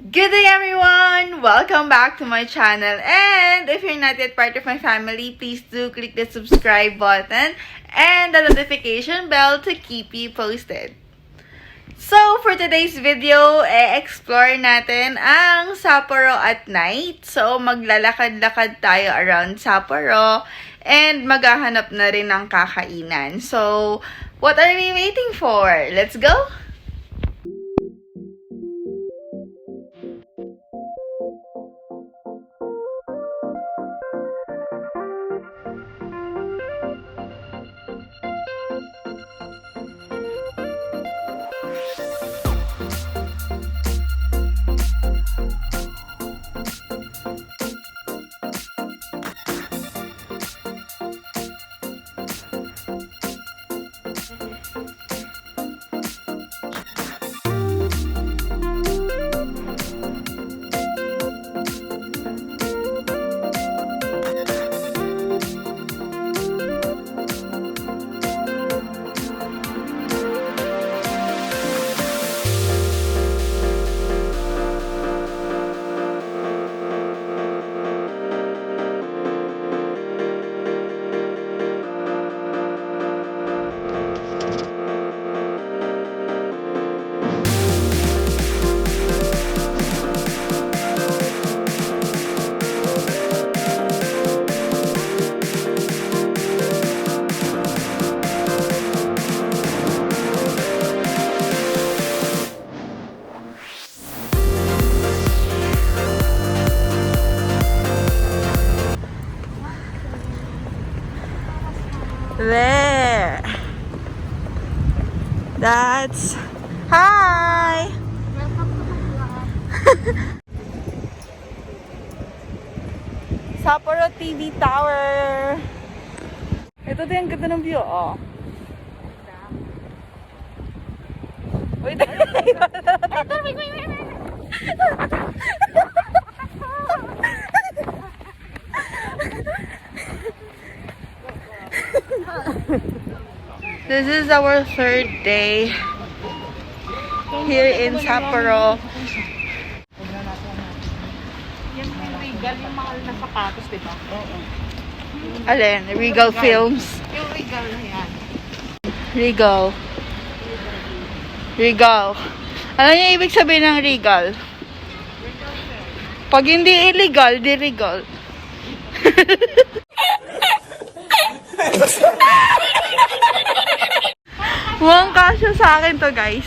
Good day everyone! Welcome back to my channel, and if you're not yet part of my family, please do click the subscribe button and the notification bell to keep you posted. So, for today's video, explore natin ang Sapporo at night. So, maglalakad-lakad tayo around Sapporo and maghahanap na rin ng kakainan. So, what are we waiting for? Let's go! There. That's... Hi! Sapporo TV Tower. Ito din, ang ganda ng view, oh. Wait. This is our third day here in Sapporo. Yan yung Regal, yung mahal na sapatos, diba? Oo. Alin? Regal Films. Yung Regal na yan. Regal. Regal. Ano yung ibig sabihin ng Regal? Pag hindi illegal, di Regal. Mukhang kasya sa akin to, guys.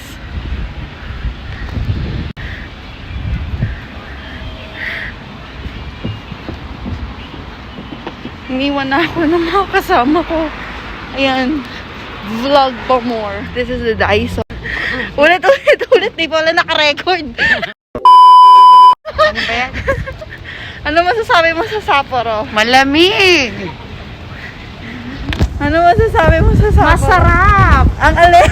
Iniwan na ako ng mga kasama ko. Ayan. Vlog for more. This is the Daiso. Ulit. Di pa wala naka-record. Ano ba yan? Ano masasabi mo sa Sapporo? Malamig! Ano masasabi mo sa Sapporo? Masarap! Ang alin?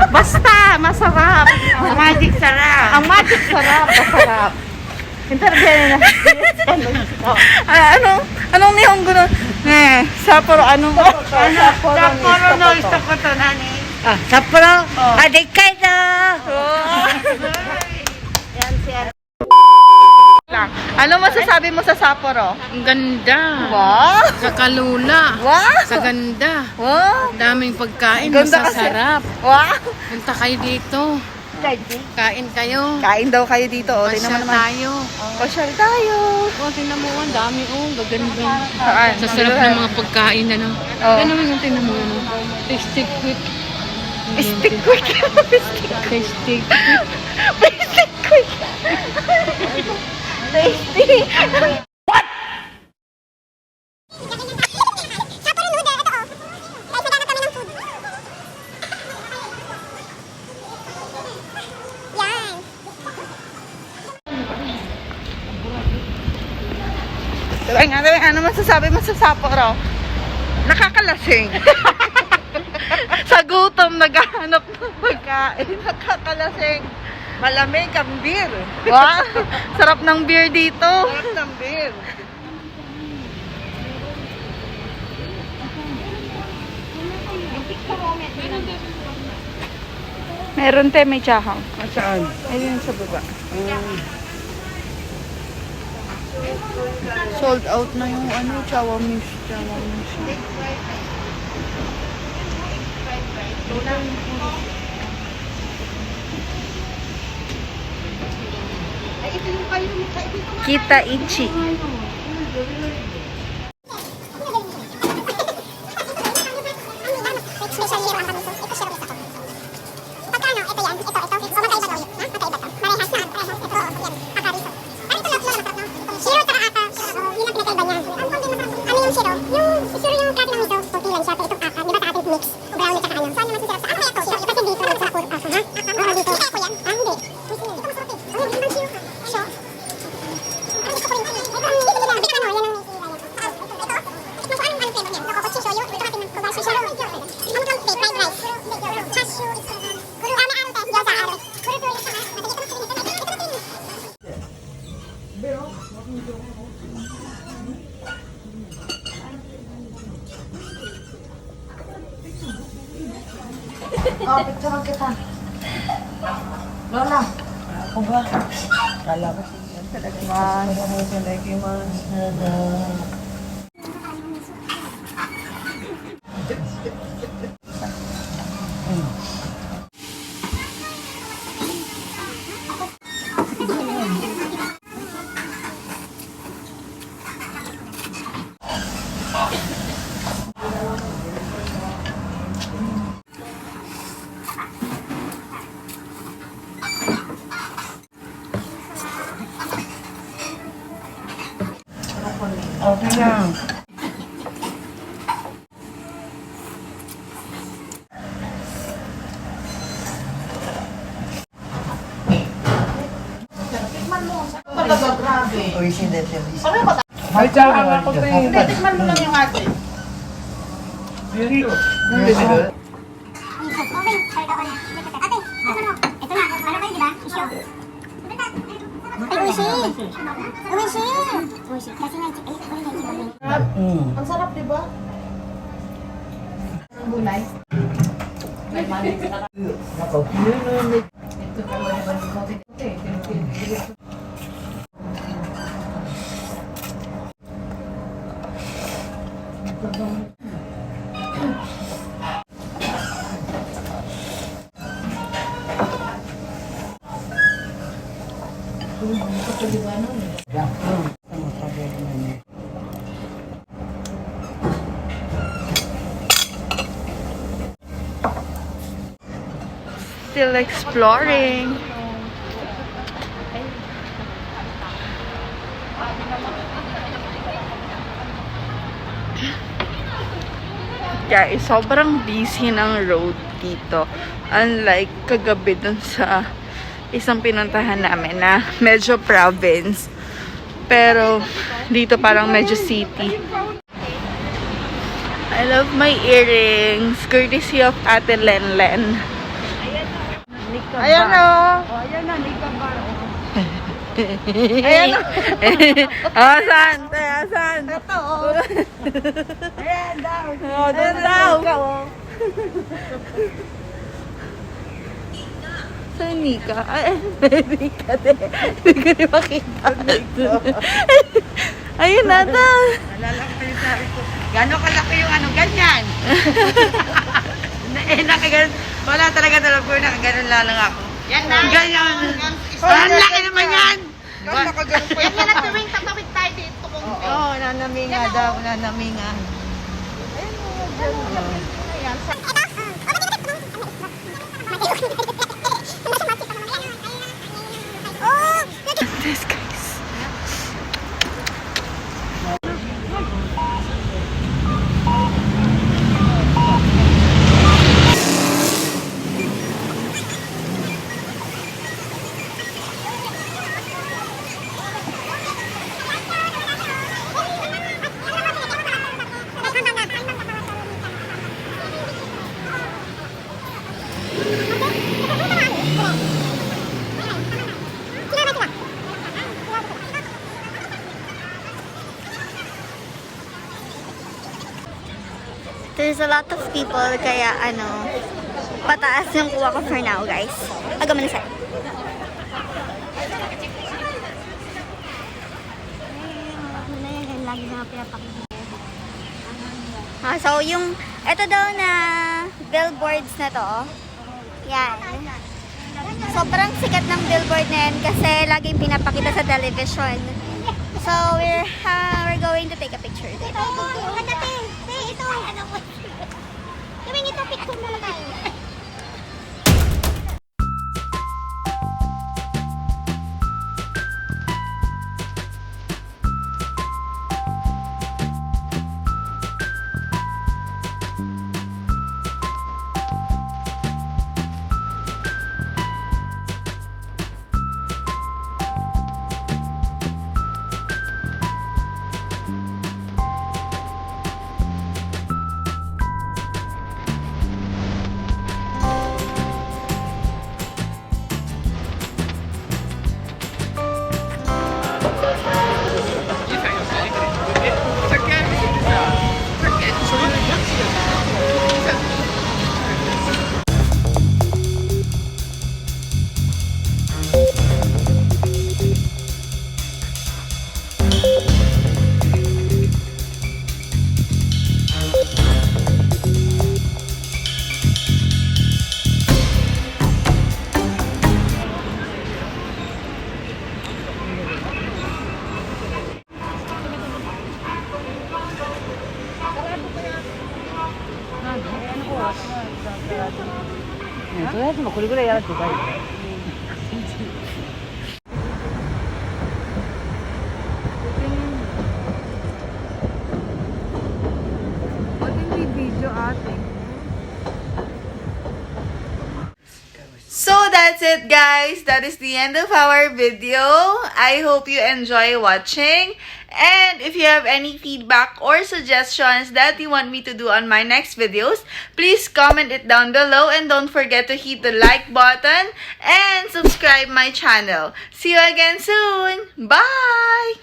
Basta, masarap! Ang magic sarap! Ang magic sarap! Masarap! Intervene na. Anong nihongo nun? Sapporo, anong? Sapporo no isto koto nani? Sapporo? Dekai da! Yan siya. Ano masasabi mo sa Sapporo? Ang ganda. Wow! Sa kalula. Wow! Sa ganda. Wow! Daming pagkain. Ganda kasi. Masasarap. Wow! Punta kayo dito. Kain kayo. Kain daw kayo dito. O, tingnan mo Pasyal naman. tayo. Pasyal tayo. O, tingnan mo. Ang dami. O, gaganda. Saan? Sa sarap ng mga pagkain. Ano? Oh. Ano yung tingnan mo? Ano? Tasty quick. Stick quick. Tasty quick. Stick quick. Tasty. Ano masasabi mo sa Sapporo? Nakakalasing. Sa gutom, naghahanap ng pagkain. Nakakalasing. Malamig ang beer. Wow! Sarap ng beer dito. Sarap ng beer. Meron te, may tsahang. Saan? Ayun sa baba. Sold out na yung ano, chawamish. Kita Ichi. Oh, picture kita. Lola. Ako ba? Kala ko siya talaga. Okay lang. Talaga grabe. May tsaka ako rin. Tikman mo lang yung ate. Ang sarap, di ba? Ang gulay. May mali. Ako. Ito Still exploring. Guys, sobrang busy ng road dito. Unlike kagabi dun sa isang pinuntahan namin na medyo province. Pero dito parang medyo city. I love my earrings. Courtesy of Ate Lenlen. Ayan o. Ayan na, hindi ka ba? Ayan o. Asan? Asan? Ito, oh. Ayan daw. Oh, doon daw. Saan Nika? Ay, Nika din. Hindi ko rin makita. Ayun na daw. Alala ko yung sabi ko, gano'ng kalaki yung ano, ganyan. Nakaganon. Wala talaga ko, nakaganon lang ako. Yan na. Ganyan. Ang laki naman yan. Nakaganon po. Yan na tuwing tatawid tayo dito. Oo, nanaminga daw, nanaminga. Ayun mo, dyan. This guys. There's a lot of people, kaya ano, pataas yung kuha ko for now, guys. Aga mo na sir. lagi na pinapakita. So, ito daw na billboards na to, yan. Sobrang sikat ng billboard na yan kasi laging pinapakita sa television. So, we're going to take a picture. Ito, ito. Gawin ito, picture na lang tayo. So that's it, guys. That is the end of our video. I hope you enjoy watching. And if you have any feedback or suggestions that you want me to do on my next videos, please comment it down below and don't forget to hit the like button and subscribe my channel. See you again soon. Bye!